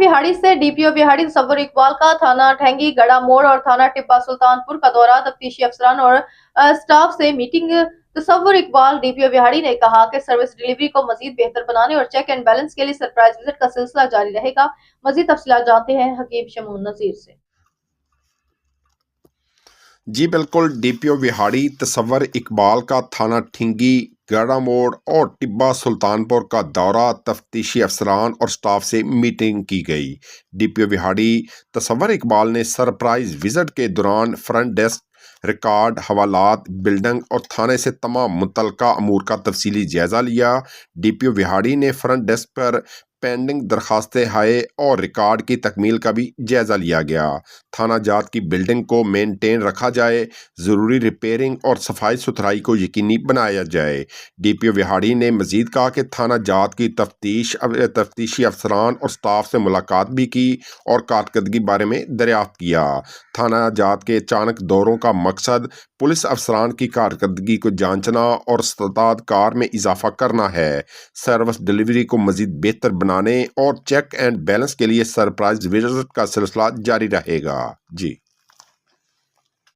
विहाड़ी से डीपीओ विहाड़ी तसव्वुर इकबाल का थाना ठेंगी गड़ा मोड़ और थाना टिब्बा सुल्तानपुर का दौरा, तफ्तीशी अफसरान और स्टाफ से मीटिंग। तसव्वुर इकबाल डीपीओ विहाड़ी ने कहा कि सर्विस डिलीवरी को मजीद बेहतर बनाने और चेक एंड बैलेंस के लिए सरप्राइज विजिट का सिलसिला जारी रहेगा। मजीद तफसीलात जानते हैं हकीम शमून नजीर से। जी बिल्कुल, डीपीओ विहाड़ी तसव्वुर इकबाल का थाना ठिंगी गड़ा मोड़ और टिब्बा सुल्तानपुर का दौरा, तफ्तीशी अफसरान और स्टाफ से मीटिंग की गई। डीपीओ विहाड़ी तसव्वुर इकबाल ने सरप्राइज विजिट के दौरान फ्रंट डेस्क, रिकॉर्ड, हवालात, बिल्डिंग और थाने से तमाम मुतल्लका अमूर का तफसीली जायजा लिया। डीपीओ विहाड़ी ने फ्रंट डेस्क पर पेंडिंग दरखास्तें हाय और रिकॉर्ड की तकमील का भी जायजा लिया गया। थाना जात की बिल्डिंग को मेनटेन रखा जाए, ज़रूरी रिपेयरिंग और सफाई सुथराई को यकीनी बनाया जाए। डीपीओ विहाड़ी ने मजीद कहा कि थाना जात की तफ्तीशी अफसरान और स्टाफ से मुलाकात भी की और कारकर्दगी बारे में दरियाफ्त किया। थाना जात के अचानक दौरों का मकसद पुलिस अफसरान की कारकर्दगी को जांचना और इस्तादाद कार में इजाफा करना है। सर्विस डिलीवरी को मजीद बेहतर बनाने और चेक एंड बैलेंस के लिए सरप्राइज विजिट का सिलसिला जारी रहेगा। जी।